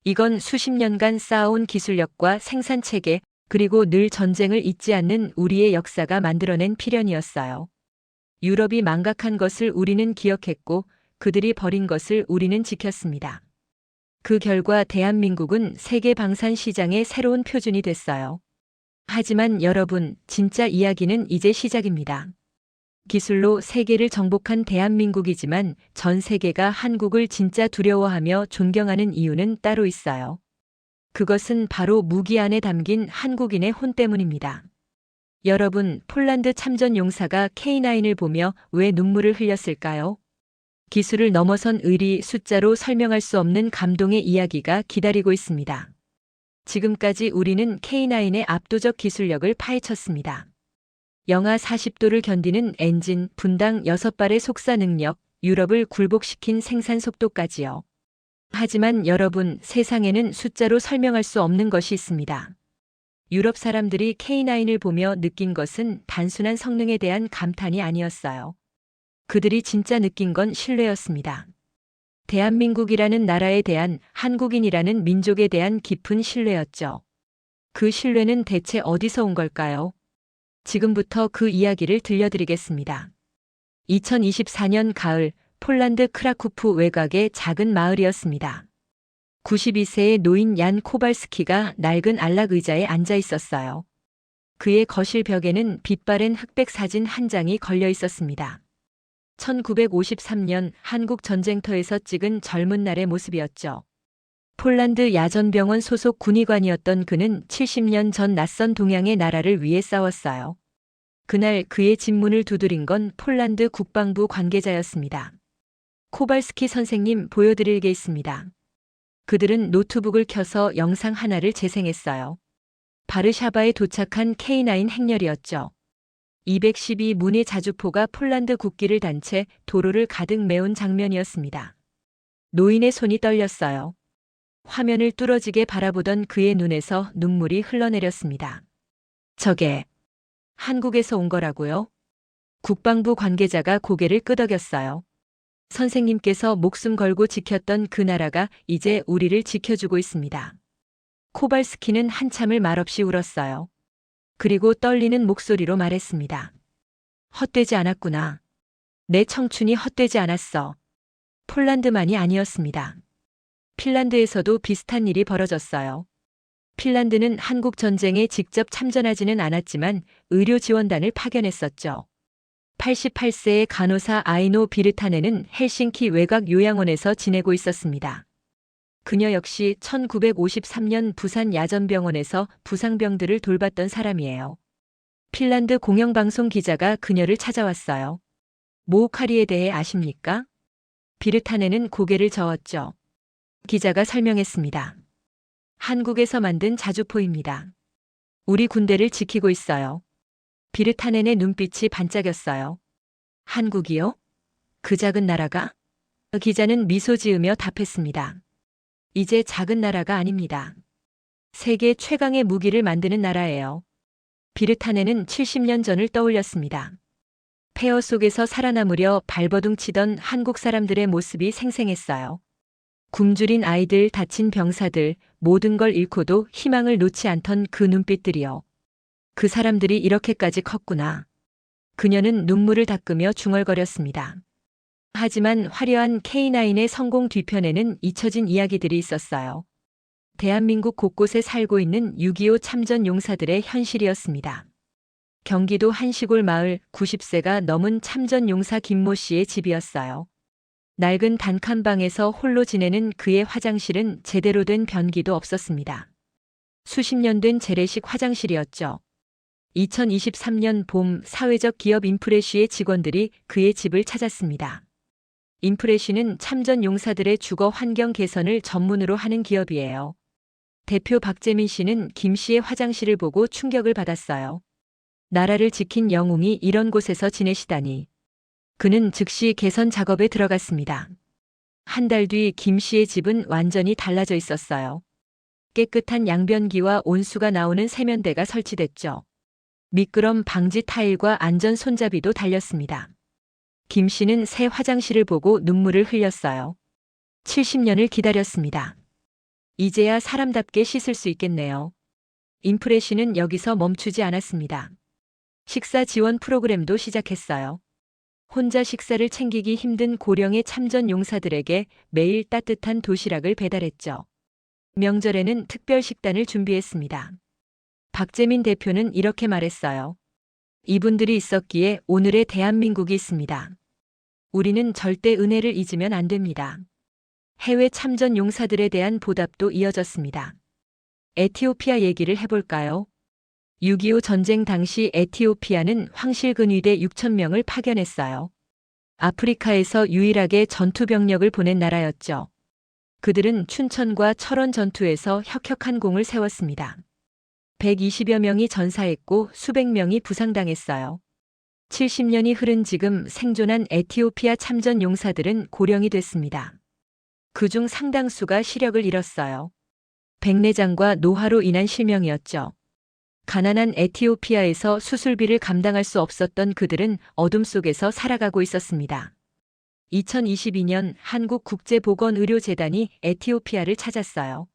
이건 수십 년간 쌓아온 기술력과 생산체계, 그리고 늘 전쟁을 잊지 않는 우리의 역사가 만들어낸 필연이었어요. 유럽이 망각한 것을 우리는 기억했고 그들이 버린 것을 우리는 지켰습니다. 그 결과 대한민국은 세계 방산 시장의 새로운 표준이 됐어요. 하지만 여러분, 진짜 이야기는 이제 시작입니다. 기술로 세계를 정복한 대한민국이지만 전 세계가 한국을 진짜 두려워하며 존경하는 이유는 따로 있어요. 그것은 바로 무기 안에 담긴 한국인의 혼 때문입니다. 여러분, 폴란드 참전 용사가 K9을 보며 왜 눈물을 흘렸을까요? 기술을 넘어선 의리, 숫자로 설명할 수 없는 감동의 이야기가 기다리고 있습니다. 지금까지 우리는 K9의 압도적 기술력을 파헤쳤습니다. 영하 40도를 견디는 엔진, 분당 6발의 속사 능력, 유럽을 굴복시킨 생산 속도까지요. 하지만 여러분, 세상에는 숫자로 설명할 수 없는 것이 있습니다. 유럽 사람들이 K9을 보며 느낀 것은 단순한 성능에 대한 감탄이 아니었어요. 그들이 진짜 느낀 건 신뢰였습니다. 대한민국이라는 나라에 대한, 한국인이라는 민족에 대한 깊은 신뢰였죠. 그 신뢰는 대체 어디서 온 걸까요? 지금부터 그 이야기를 들려드리겠습니다. 2024년 가을, 폴란드 크라쿠프 외곽의 작은 마을이었습니다. 92세의 노인 얀 코발스키가 낡은 안락 의자에 앉아 있었어요. 그의 거실 벽에는 빛바랜 흑백 사진 한 장이 걸려 있었습니다. 1953년 한국 전쟁터에서 찍은 젊은 날의 모습이었죠. 폴란드 야전병원 소속 군의관이었던 그는 70년 전 낯선 동양의 나라를 위해 싸웠어요. 그날 그의 집문을 두드린 건 폴란드 국방부 관계자였습니다. 코발스키 선생님, 보여드릴 게 있습니다. 그들은 노트북을 켜서 영상 하나를 재생했어요. 바르샤바에 도착한 K9 행렬이었죠. 212문의 자주포가 폴란드 국기를 단 채 도로를 가득 메운 장면이었습니다. 노인의 손이 떨렸어요. 화면을 뚫어지게 바라보던 그의 눈에서 눈물이 흘러내렸습니다. 저게 한국에서 온 거라고요? 국방부 관계자가 고개를 끄덕였어요. 선생님께서 목숨 걸고 지켰던 그 나라가 이제 우리를 지켜주고 있습니다. 코발스키는 한참을 말없이 울었어요. 그리고 떨리는 목소리로 말했습니다. 헛되지 않았구나. 내 청춘이 헛되지 않았어. 폴란드만이 아니었습니다. 핀란드에서도 비슷한 일이 벌어졌어요. 핀란드는 한국 전쟁에 직접 참전하지는 않았지만 의료 지원단을 파견했었죠. 88세의 간호사 아이노 비르타네는 헬싱키 외곽 요양원에서 지내고 있었습니다. 그녀 역시 1953년 부산 야전병원에서 부상병들을 돌봤던 사람이에요. 핀란드 공영방송 기자가 그녀를 찾아왔어요. 모우카리에 대해 아십니까? 비르타네는 고개를 저었죠. 기자가 설명했습니다. 한국에서 만든 자주포입니다. 우리 군대를 지키고 있어요. 비르타넨의 눈빛이 반짝였어요. 한국이요? 그 작은 나라가? 기자는 미소 지으며 답했습니다. 이제 작은 나라가 아닙니다. 세계 최강의 무기를 만드는 나라예요. 비르타넨은 70년 전을 떠올렸습니다. 폐허 속에서 살아남으려 발버둥 치던 한국 사람들의 모습이 생생했어요. 굶주린 아이들, 다친 병사들, 모든 걸 잃고도 희망을 놓지 않던 그 눈빛들이요. 그 사람들이 이렇게까지 컸구나. 그녀는 눈물을 닦으며 중얼거렸습니다. 하지만 화려한 K9의 성공 뒤편에는 잊혀진 이야기들이 있었어요. 대한민국 곳곳에 살고 있는 6.25 참전 용사들의 현실이었습니다. 경기도 한 시골 마을 90세가 넘은 참전 용사 김모 씨의 집이었어요. 낡은 단칸방에서 홀로 지내는 그의 화장실은 제대로 된 변기도 없었습니다. 수십 년 된 재래식 화장실이었죠. 2023년 봄 사회적 기업 인프레쉬의 직원들이 그의 집을 찾았습니다. 인프레쉬는 참전 용사들의 주거 환경 개선을 전문으로 하는 기업이에요. 대표 박재민 씨는 김 씨의 화장실을 보고 충격을 받았어요. 나라를 지킨 영웅이 이런 곳에서 지내시다니. 그는 즉시 개선 작업에 들어갔습니다. 한 달 뒤 김 씨의 집은 완전히 달라져 있었어요. 깨끗한 양변기와 온수가 나오는 세면대가 설치됐죠. 미끄럼 방지 타일과 안전 손잡이도 달렸습니다. 김 씨는 새 화장실을 보고 눈물을 흘렸어요. 70년을 기다렸습니다. 이제야 사람답게 씻을 수 있겠네요. 인프레쉬는 여기서 멈추지 않았습니다. 식사 지원 프로그램도 시작했어요. 혼자 식사를 챙기기 힘든 고령의 참전 용사들에게 매일 따뜻한 도시락을 배달했죠. 명절에는 특별 식단을 준비했습니다. 박재민 대표는 이렇게 말했어요. 이분들이 있었기에 오늘의 대한민국이 있습니다. 우리는 절대 은혜를 잊으면 안 됩니다. 해외 참전 용사들에 대한 보답도 이어졌습니다. 에티오피아 얘기를 해볼까요? 6.25 전쟁 당시 에티오피아는 황실근위대 6,000명을 파견했어요. 아프리카에서 유일하게 전투병력을 보낸 나라였죠. 그들은 춘천과 철원 전투에서 혁혁한 공을 세웠습니다. 120여 명이 전사했고 수백 명이 부상당했어요. 70년이 흐른 지금 생존한 에티오피아 참전 용사들은 고령이 됐습니다. 그중 상당수가 시력을 잃었어요. 백내장과 노화로 인한 실명이었죠. 가난한 에티오피아에서 수술비를 감당할 수 없었던 그들은 어둠 속에서 살아가고 있었습니다. 2022년 한국국제보건의료재단이 에티오피아를 찾았어요.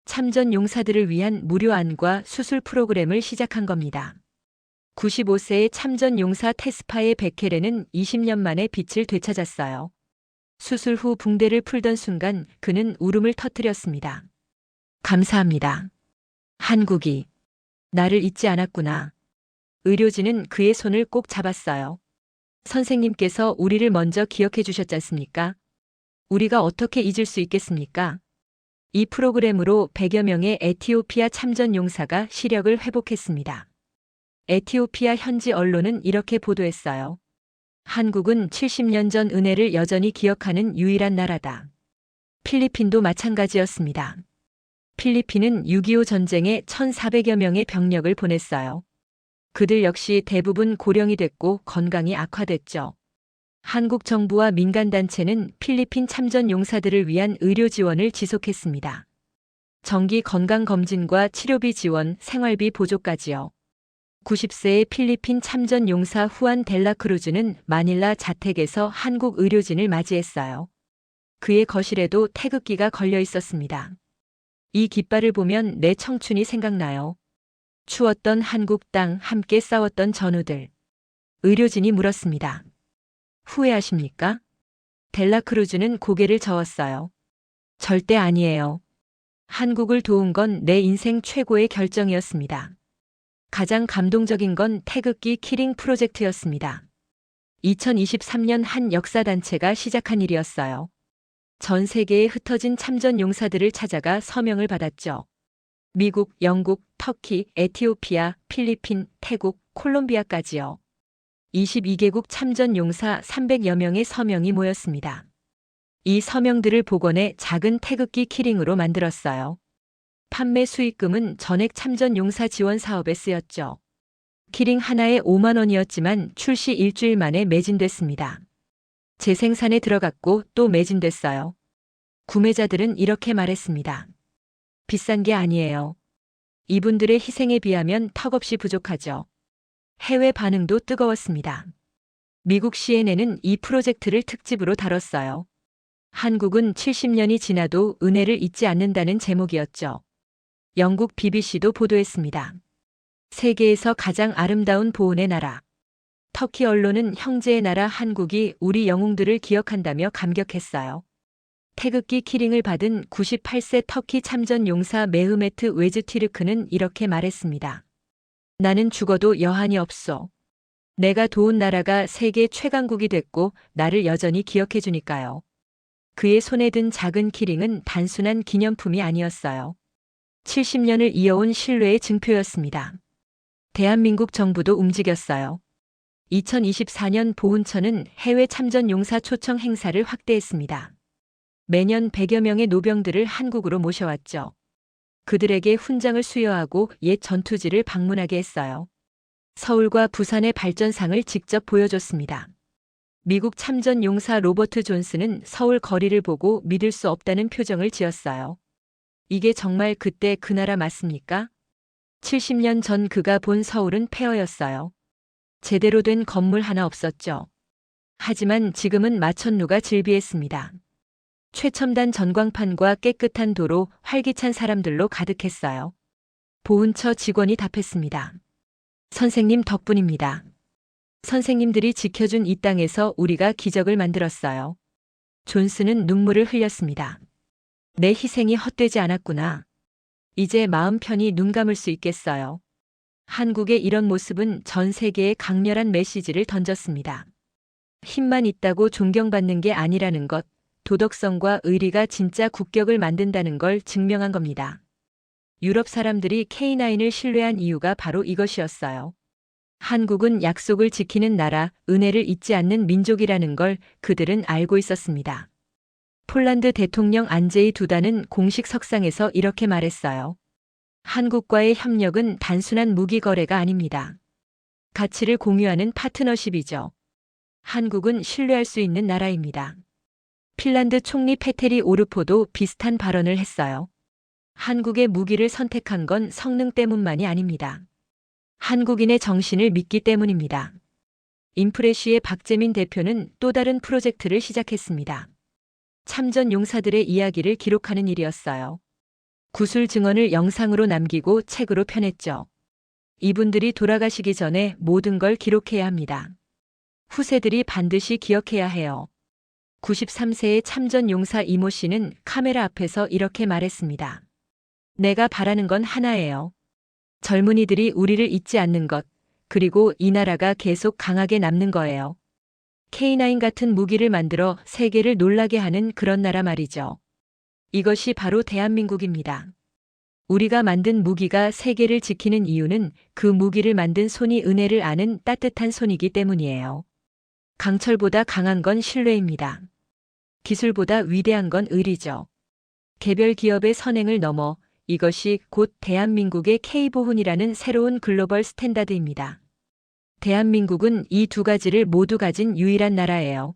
참전 용사들을 위한 무료 안과 수술 프로그램을 시작한 겁니다. 95세의 참전 용사 테스파의 베케레는 20년 만에 빛을 되찾았어요. 수술 후 붕대를 풀던 순간 그는 울음을 터뜨렸습니다. 감사합니다. 한국이 나를 잊지 않았구나. 의료진은 그의 손을 꼭 잡았어요. 선생님께서 우리를 먼저 기억해 주셨지 않습니까? 우리가 어떻게 잊을 수 있겠습니까? 이 프로그램으로 100여 명의 에티오피아 참전 용사가 시력을 회복했습니다. 에티오피아 현지 언론은 이렇게 보도했어요. 한국은 70년 전 은혜를 여전히 기억하는 유일한 나라다. 필리핀도 마찬가지였습니다. 필리핀은 6.25 전쟁에 1,400여 명의 병력을 보냈어요. 그들 역시 대부분 고령이 됐고 건강이 악화됐죠. 한국 정부와 민간단체는 필리핀 참전 용사들을 위한 의료 지원을 지속했습니다. 정기 건강검진과 치료비 지원, 생활비 보조까지요. 90세의 필리핀 참전 용사 후안 델라크루즈는 마닐라 자택에서 한국 의료진을 맞이했어요. 그의 거실에도 태극기가 걸려 있었습니다. 이 깃발을 보면 내 청춘이 생각나요. 추웠던 한국 땅, 함께 싸웠던 전우들. 의료진이 물었습니다. 후회하십니까? 델라크루즈는 고개를 저었어요. 절대 아니에요. 한국을 도운 건 내 인생 최고의 결정이었습니다. 가장 감동적인 건 태극기 키링 프로젝트였습니다. 2023년 한 역사단체가 시작한 일이었어요. 전 세계에 흩어진 참전 용사들을 찾아가 서명을 받았죠. 미국, 영국, 터키, 에티오피아, 필리핀, 태국, 콜롬비아까지요. 22개국 참전 용사 300여 명의 서명이 모였습니다. 이 서명들을 복원해 작은 태극기 키링으로 만들었어요. 판매 수익금은 전액 참전 용사 지원 사업에 쓰였죠. 키링 하나에 5만 원이었지만 출시 일주일 만에 매진됐습니다. 재생산에 들어갔고 또 매진됐어요. 구매자들은 이렇게 말했습니다. 비싼 게 아니에요. 이분들의 희생에 비하면 턱없이 부족하죠. 해외 반응도 뜨거웠습니다. 미국 CNN은 이 프로젝트를 특집으로 다뤘어요. 한국은 70년이 지나도 은혜를 잊지 않는다는 제목이었죠. 영국 BBC도 보도했습니다. 세계에서 가장 아름다운 보훈의 나라. 터키 언론은 형제의 나라 한국이 우리 영웅들을 기억한다며 감격했어요. 태극기 키링을 받은 98세 터키 참전 용사 메흐메트 웨즈티르크는 이렇게 말했습니다. 나는 죽어도 여한이 없소. 내가 도운 나라가 세계 최강국이 됐고 나를 여전히 기억해 주니까요. 그의 손에 든 작은 키링은 단순한 기념품이 아니었어요. 70년을 이어온 신뢰의 증표였습니다. 대한민국 정부도 움직였어요. 2024년 보훈처는 해외 참전 용사 초청 행사를 확대했습니다. 매년 100여 명의 노병들을 한국으로 모셔왔죠. 그들에게 훈장을 수여하고 옛 전투지를 방문하게 했어요. 서울과 부산의 발전상을 직접 보여줬습니다. 미국 참전 용사 로버트 존스는 서울 거리를 보고 믿을 수 없다는 표정을 지었어요. 이게 정말 그때 그 나라 맞습니까? 70년 전 그가 본 서울은 폐허였어요. 제대로 된 건물 하나 없었죠. 하지만 지금은 마천루가 즐비했습니다. 최첨단 전광판과 깨끗한 도로, 활기찬 사람들로 가득했어요. 보훈처 직원이 답했습니다. 선생님 덕분입니다. 선생님들이 지켜준 이 땅에서 우리가 기적을 만들었어요. 존스는 눈물을 흘렸습니다. 내 희생이 헛되지 않았구나. 이제 마음 편히 눈 감을 수 있겠어요. 한국의 이런 모습은 전 세계에 강렬한 메시지를 던졌습니다. 힘만 있다고 존경받는 게 아니라는 것, 도덕성과 의리가 진짜 국격을 만든다는 걸 증명한 겁니다. 유럽 사람들이 K9을 신뢰한 이유가 바로 이것이었어요. 한국은 약속을 지키는 나라, 은혜를 잊지 않는 민족이라는 걸 그들은 알고 있었습니다. 폴란드 대통령 안제이 두다는 공식 석상에서 이렇게 말했어요. 한국과의 협력은 단순한 무기 거래가 아닙니다. 가치를 공유하는 파트너십이죠. 한국은 신뢰할 수 있는 나라입니다. 핀란드 총리 페테리 오르포도 비슷한 발언을 했어요. 한국의 무기를 선택한 건 성능 때문만이 아닙니다. 한국인의 정신을 믿기 때문입니다. 인프레쉬의 박재민 대표는 또 다른 프로젝트를 시작했습니다. 참전 용사들의 이야기를 기록하는 일이었어요. 구술 증언을 영상으로 남기고 책으로 펴냈죠. 이분들이 돌아가시기 전에 모든 걸 기록해야 합니다. 후세들이 반드시 기억해야 해요. 93세의 참전 용사 이모 씨는 카메라 앞에서 이렇게 말했습니다. 내가 바라는 건 하나예요. 젊은이들이 우리를 잊지 않는 것, 그리고 이 나라가 계속 강하게 남는 거예요. K9 같은 무기를 만들어 세계를 놀라게 하는 그런 나라 말이죠. 이것이 바로 대한민국입니다. 우리가 만든 무기가 세계를 지키는 이유는 그 무기를 만든 손이 은혜를 아는 따뜻한 손이기 때문이에요. 강철보다 강한 건 신뢰입니다. 기술보다 위대한 건 의리죠. 개별 기업의 선행을 넘어 이것이 곧 대한민국의 K보훈이라는 새로운 글로벌 스탠다드입니다. 대한민국은 이 두 가지를 모두 가진 유일한 나라예요.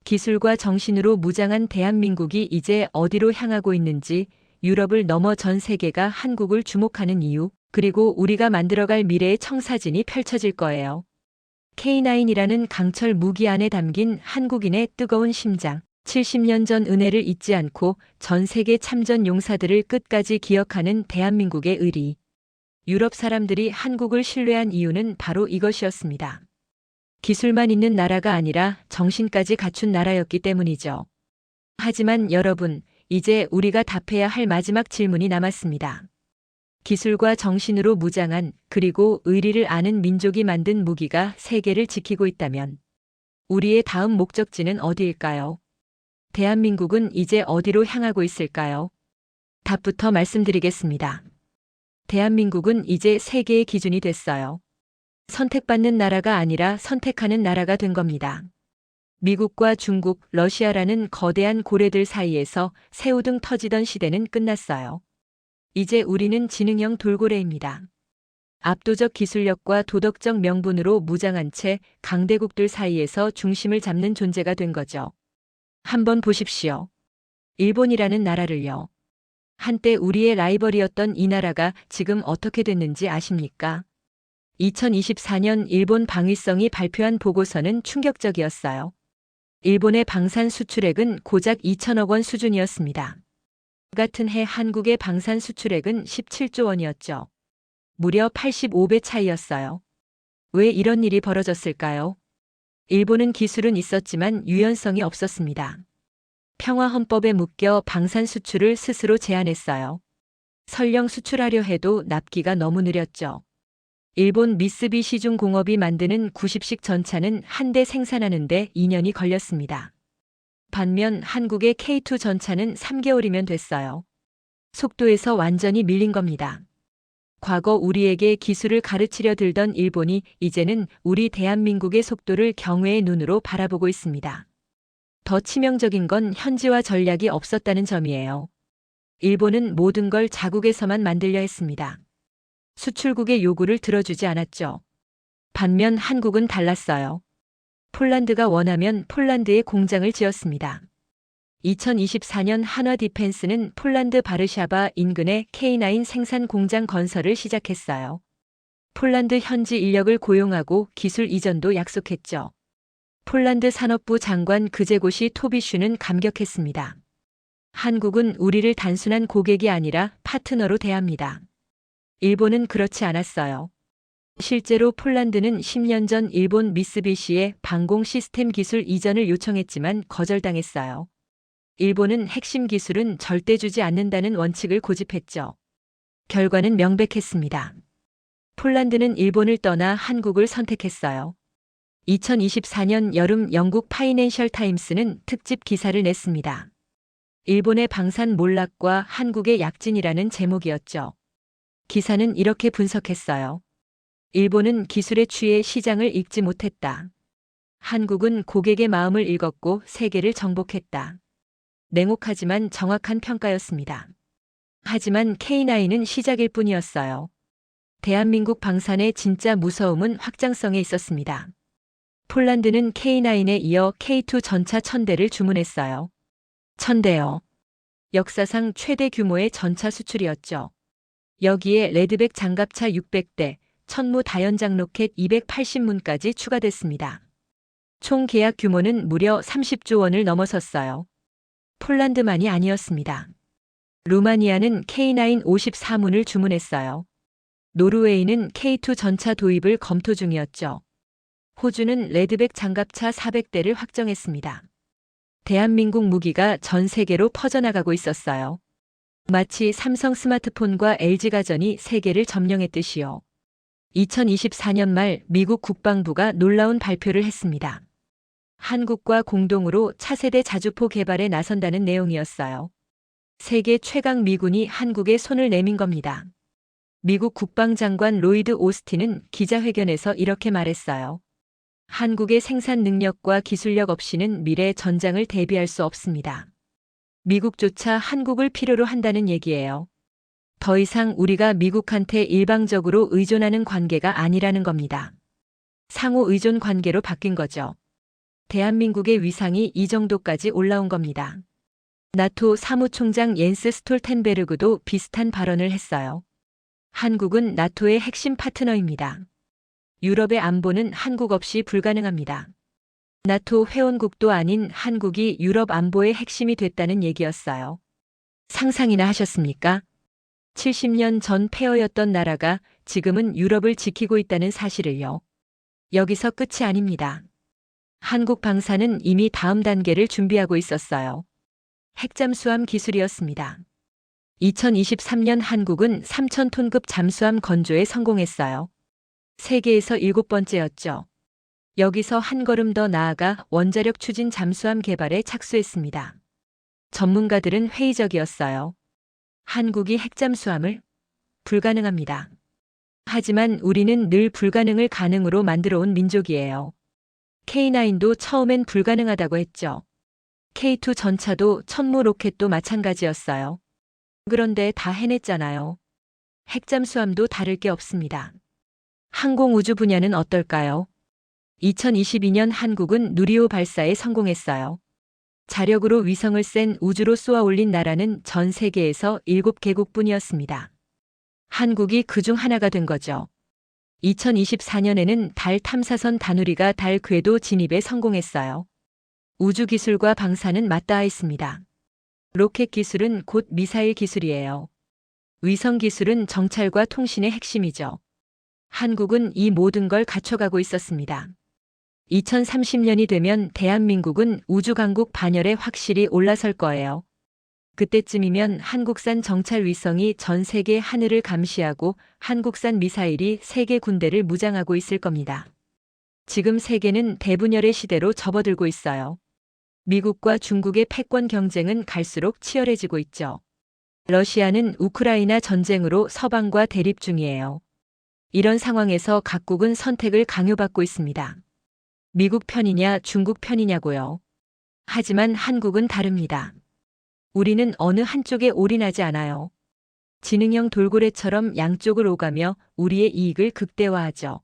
기술과 정신으로 무장한 대한민국이 이제 어디로 향하고 있는지, 유럽을 넘어 전 세계가 한국을 주목하는 이유, 그리고 우리가 만들어갈 미래의 청사진이 펼쳐질 거예요. K9이라는 강철 무기 안에 담긴 한국인의 뜨거운 심장, 70년 전 은혜를 잊지 않고 전 세계 참전 용사들을 끝까지 기억하는 대한민국의 의리. 유럽 사람들이 한국을 신뢰한 이유는 바로 이것이었습니다. 기술만 있는 나라가 아니라 정신까지 갖춘 나라였기 때문이죠. 하지만 여러분, 이제 우리가 답해야 할 마지막 질문이 남았습니다. 기술과 정신으로 무장한, 그리고 의리를 아는 민족이 만든 무기가 세계를 지키고 있다면 우리의 다음 목적지는 어디일까요? 대한민국은 이제 어디로 향하고 있을까요? 답부터 말씀드리겠습니다. 대한민국은 이제 세계의 기준이 됐어요. 선택받는 나라가 아니라 선택하는 나라가 된 겁니다. 미국과 중국, 러시아라는 거대한 고래들 사이에서 새우등 터지던 시대는 끝났어요. 이제 우리는 지능형 돌고래입니다. 압도적 기술력과 도덕적 명분으로 무장한 채 강대국들 사이에서 중심을 잡는 존재가 된 거죠. 한번 보십시오. 일본이라는 나라를요. 한때 우리의 라이벌이었던 이 나라가 지금 어떻게 됐는지 아십니까? 2024년 일본 방위성이 발표한 보고서는 충격적이었어요. 일본의 방산 수출액은 고작 2천억 원 수준이었습니다. 같은 해 한국의 방산 수출액은 17조 원이었죠. 무려 85배 차이였어요. 왜 이런 일이 벌어졌을까요? 일본은 기술은 있었지만 유연성이 없었습니다. 평화헌법에 묶여 방산 수출을 스스로 제한했어요. 설령 수출하려 해도 납기가 너무 느렸죠. 일본 미쓰비시중 공업이 만드는 90식 전차는 한 대 생산하는데 2년이 걸렸습니다. 반면 한국의 K2 전차는 3개월이면 됐어요. 속도에서 완전히 밀린 겁니다. 과거 우리에게 기술을 가르치려 들던 일본이 이제는 우리 대한민국의 속도를 경외의 눈으로 바라보고 있습니다. 더 치명적인 건 현지화 전략이 없었다는 점이에요. 일본은 모든 걸 자국에서만 만들려 했습니다. 수출국의 요구를 들어주지 않았죠. 반면 한국은 달랐어요. 폴란드가 원하면 폴란드에 공장을 지었습니다. 2024년 한화 디펜스는 폴란드 바르샤바 인근에 K9 생산 공장 건설을 시작했어요. 폴란드 현지 인력을 고용하고 기술 이전도 약속했죠. 폴란드 산업부 장관 그제고시 토비슈는 감격했습니다. 한국은 우리를 단순한 고객이 아니라 파트너로 대합니다. 일본은 그렇지 않았어요. 실제로 폴란드는 10년 전 일본 미쓰비시의 방공 시스템 기술 이전을 요청했지만 거절당했어요. 일본은 핵심 기술은 절대 주지 않는다는 원칙을 고집했죠. 결과는 명백했습니다. 폴란드는 일본을 떠나 한국을 선택했어요. 2024년 여름 영국 파이낸셜 타임스는 특집 기사를 냈습니다. 일본의 방산 몰락과 한국의 약진이라는 제목이었죠. 기사는 이렇게 분석했어요. 일본은 기술에 취해 시장을 읽지 못했다. 한국은 고객의 마음을 읽었고 세계를 정복했다. 냉혹하지만 정확한 평가였습니다. 하지만 K9은 시작일 뿐이었어요. 대한민국 방산의 진짜 무서움은 확장성에 있었습니다. 폴란드는 K9에 이어 K2 전차 1000대를 주문했어요. 1000대요. 역사상 최대 규모의 전차 수출이었죠. 여기에 레드백 장갑차 600대, 천무 다연장 로켓 280문까지 추가됐습니다. 총 계약 규모는 무려 30조 원을 넘어섰어요. 폴란드만이 아니었습니다. 루마니아는 K9 54문을 주문했어요. 노르웨이는 K2 전차 도입을 검토 중이었죠. 호주는 레드백 장갑차 400대를 확정했습니다. 대한민국 무기가 전 세계로 퍼져나가고 있었어요. 마치 삼성 스마트폰과 LG가전이 세계를 점령했듯이요. 2024년 말 미국 국방부가 놀라운 발표를 했습니다. 한국과 공동으로 차세대 자주포 개발에 나선다는 내용이었어요. 세계 최강 미군이 한국에 손을 내민 겁니다. 미국 국방장관 로이드 오스틴은 기자회견에서 이렇게 말했어요. 한국의 생산 능력과 기술력 없이는 미래 전장을 대비할 수 없습니다. 미국조차 한국을 필요로 한다는 얘기예요. 더 이상 우리가 미국한테 일방적으로 의존하는 관계가 아니라는 겁니다. 상호 의존 관계로 바뀐 거죠. 대한민국의 위상이 이 정도까지 올라온 겁니다. 나토 사무총장 옌스 스톨텐베르그도 비슷한 발언을 했어요. 한국은 나토의 핵심 파트너입니다. 유럽의 안보는 한국 없이 불가능합니다. 나토 회원국도 아닌 한국이 유럽 안보의 핵심이 됐다는 얘기였어요. 상상이나 하셨습니까? 70년 전 폐허였던 나라가 지금은 유럽을 지키고 있다는 사실을요. 여기서 끝이 아닙니다. 한국 방사는 이미 다음 단계를 준비하고 있었어요. 핵잠수함 기술이었습니다. 2023년 한국은 3,000톤급 잠수함 건조에 성공했어요. 세계에서 7번째였죠. 여기서 한 걸음 더 나아가 원자력 추진 잠수함 개발에 착수했습니다. 전문가들은 회의적이었어요. 한국이 핵잠수함을? 불가능합니다. 하지만 우리는 늘 불가능을 가능으로 만들어 온 민족이에요. K9도 처음엔 불가능하다고 했죠. K2 전차도 천무 로켓도 마찬가지였어요. 그런데 다 해냈잖아요. 핵잠수함도 다를 게 없습니다. 항공우주 분야는 어떨까요? 2022년 한국은 누리호 발사에 성공했어요. 자력으로 위성을 센 우주로 쏘아 올린 나라는 전 세계에서 7개국뿐이었습니다. 한국이 그중 하나가 된 거죠. 2024년에는 달 탐사선 다누리가 달 궤도 진입에 성공했어요. 우주기술과 방사는 맞닿아 있습니다. 로켓 기술은 곧 미사일 기술이에요. 위성 기술은 정찰과 통신의 핵심이죠. 한국은 이 모든 걸 갖춰가고 있었습니다. 2030년이 되면 대한민국은 우주강국 반열에 확실히 올라설 거예요. 그때쯤이면 한국산 정찰 위성이 전 세계 하늘을 감시하고 한국산 미사일이 세계 군대를 무장하고 있을 겁니다. 지금 세계는 대분열의 시대로 접어들고 있어요. 미국과 중국의 패권 경쟁은 갈수록 치열해지고 있죠. 러시아는 우크라이나 전쟁으로 서방과 대립 중이에요. 이런 상황에서 각국은 선택을 강요받고 있습니다. 미국 편이냐 중국 편이냐고요. 하지만 한국은 다릅니다. 우리는 어느 한쪽에 올인하지 않아요. 지능형 돌고래처럼 양쪽을 오가며 우리의 이익을 극대화하죠.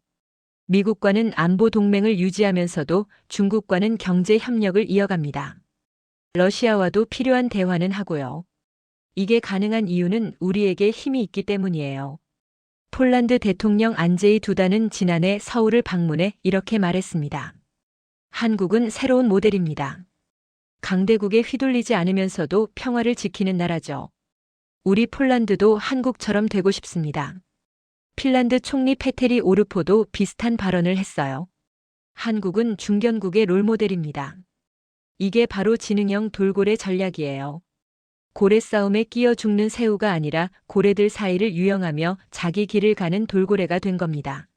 미국과는 안보 동맹을 유지하면서도 중국과는 경제 협력을 이어갑니다. 러시아와도 필요한 대화는 하고요. 이게 가능한 이유는 우리에게 힘이 있기 때문이에요. 폴란드 대통령 안제이 두다는 지난해 서울을 방문해 이렇게 말했습니다. 한국은 새로운 모델입니다. 강대국에 휘둘리지 않으면서도 평화를 지키는 나라죠. 우리 폴란드도 한국처럼 되고 싶습니다. 핀란드 총리 페테리 오르포도 비슷한 발언을 했어요. 한국은 중견국의 롤모델입니다. 이게 바로 지능형 돌고래 전략이에요. 고래 싸움에 끼어 죽는 새우가 아니라 고래들 사이를 유영하며 자기 길을 가는 돌고래가 된 겁니다.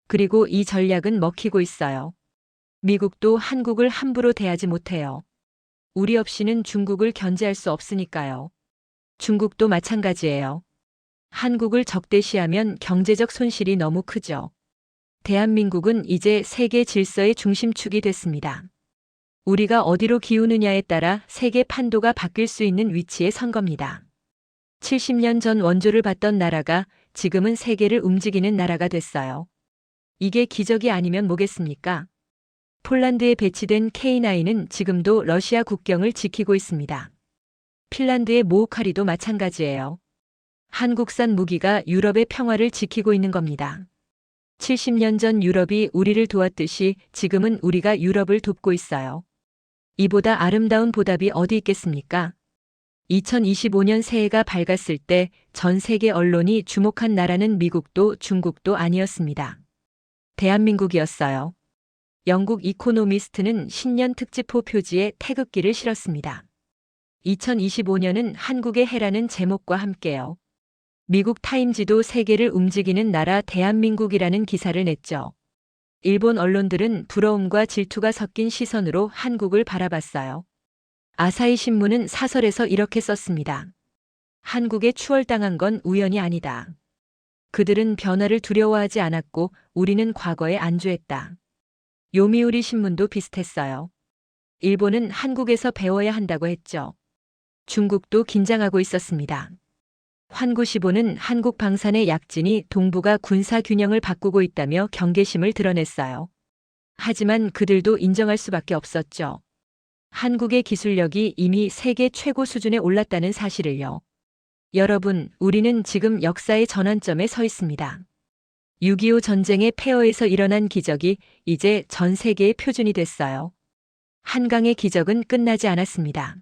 그리고 이 전략은 먹히고 있어요. 미국도 한국을 함부로 대하지 못해요. 우리 없이는 중국을 견제할 수 없으니까요. 중국도 마찬가지예요. 한국을 적대시하면 경제적 손실이 너무 크죠. 대한민국은 이제 세계 질서의 중심축이 됐습니다. 우리가 어디로 기우느냐에 따라 세계 판도가 바뀔 수 있는 위치에 선 겁니다. 70년 전 원조를 받던 나라가 지금은 세계를 움직이는 나라가 됐어요. 이게 기적이 아니면 뭐겠습니까? 폴란드에 배치된 K9은 지금도 러시아 국경을 지키고 있습니다. 핀란드의 모호카리도 마찬가지예요. 한국산 무기가 유럽의 평화를 지키고 있는 겁니다. 70년 전 유럽이 우리를 도왔듯이 지금은 우리가 유럽을 돕고 있어요. 이보다 아름다운 보답이 어디 있겠습니까? 2025년 새해가 밝았을 때 전 세계 언론이 주목한 나라는 미국도 중국도 아니었습니다. 대한민국이었어요. 영국 이코노미스트는 신년 특집호 표지에 태극기를 실었습니다. 2025년은 한국의 해라는 제목과 함께요. 미국 타임지도 세계를 움직이는 나라 대한민국이라는 기사를 냈죠. 일본 언론들은 부러움과 질투가 섞인 시선으로 한국을 바라봤어요. 아사히 신문은 사설에서 이렇게 썼습니다. 한국에 추월당한 건 우연이 아니다. 그들은 변화를 두려워하지 않았고 우리는 과거에 안주했다. 요미우리 신문도 비슷했어요. 일본은 한국에서 배워야 한다고 했죠. 중국도 긴장하고 있었습니다. 환구시보는 한국 방산의 약진이 동북아 군사 균형을 바꾸고 있다며 경계심을 드러냈어요. 하지만 그들도 인정할 수밖에 없었죠. 한국의 기술력이 이미 세계 최고 수준에 올랐다는 사실을요. 여러분, 우리는 지금 역사의 전환점에 서 있습니다. 6.25 전쟁의 폐허에서 일어난 기적이 이제 전 세계의 표준이 됐어요. 한강의 기적은 끝나지 않았습니다.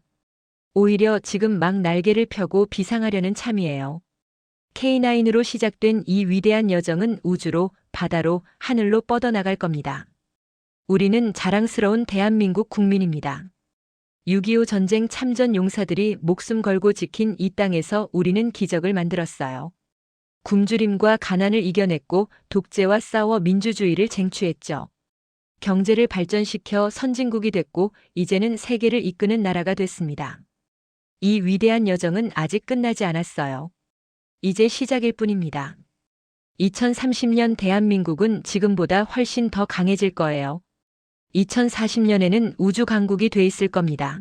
오히려 지금 막 날개를 펴고 비상하려는 참이에요. K9으로 시작된 이 위대한 여정은 우주로, 바다로, 하늘로 뻗어나갈 겁니다. 우리는 자랑스러운 대한민국 국민입니다. 6.25 전쟁 참전 용사들이 목숨 걸고 지킨 이 땅에서 우리는 기적을 만들었어요. 굶주림과 가난을 이겨냈고 독재와 싸워 민주주의를 쟁취했죠. 경제를 발전시켜 선진국이 됐고 이제는 세계를 이끄는 나라가 됐습니다. 이 위대한 여정은 아직 끝나지 않았어요. 이제 시작일 뿐입니다. 2030년 대한민국은 지금보다 훨씬 더 강해질 거예요. 2040년에는 우주 강국이 돼 있을 겁니다.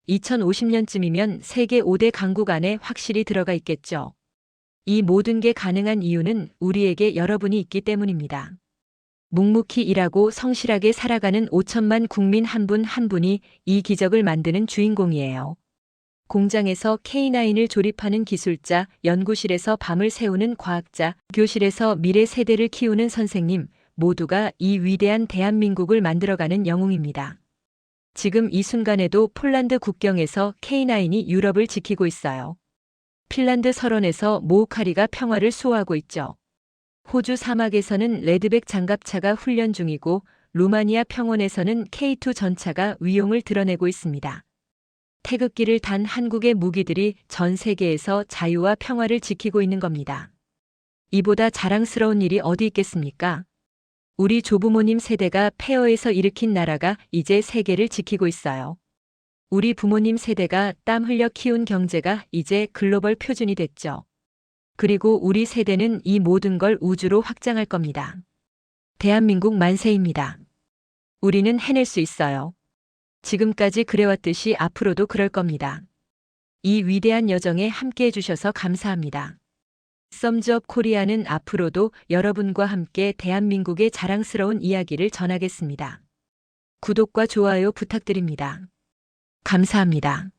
2050년쯤이면 세계 5대 강국 안에 확실히 들어가 있겠죠. 이 모든 게 가능한 이유는 우리에게 여러분이 있기 때문입니다. 묵묵히 일하고 성실하게 살아가는 5천만 국민 한 분 한 분이 이 기적을 만드는 주인공이에요. 공장에서 K9을 조립하는 기술자, 연구실에서 밤을 새우는 과학자, 교실에서 미래 세대를 키우는 선생님, 모두가 이 위대한 대한민국을 만들어가는 영웅입니다. 지금 이 순간에도 폴란드 국경에서 K9이 유럽을 지키고 있어요. 핀란드 설원에서 모우카리가 평화를 수호하고 있죠. 호주 사막에서는 레드백 장갑차가 훈련 중이고 루마니아 평원에서는 K2 전차가 위용을 드러내고 있습니다. 태극기를 단 한국의 무기들이 전 세계에서 자유와 평화를 지키고 있는 겁니다. 이보다 자랑스러운 일이 어디 있겠습니까? 우리 조부모님 세대가 폐허에서 일으킨 나라가 이제 세계를 지키고 있어요. 우리 부모님 세대가 땀 흘려 키운 경제가 이제 글로벌 표준이 됐죠. 그리고 우리 세대는 이 모든 걸 우주로 확장할 겁니다. 대한민국 만세입니다. 우리는 해낼 수 있어요. 지금까지 그래왔듯이 앞으로도 그럴 겁니다. 이 위대한 여정에 함께해 주셔서 감사합니다. 썸즈업 코리아는 앞으로도 여러분과 함께 대한민국의 자랑스러운 이야기를 전하겠습니다. 구독과 좋아요 부탁드립니다. 감사합니다.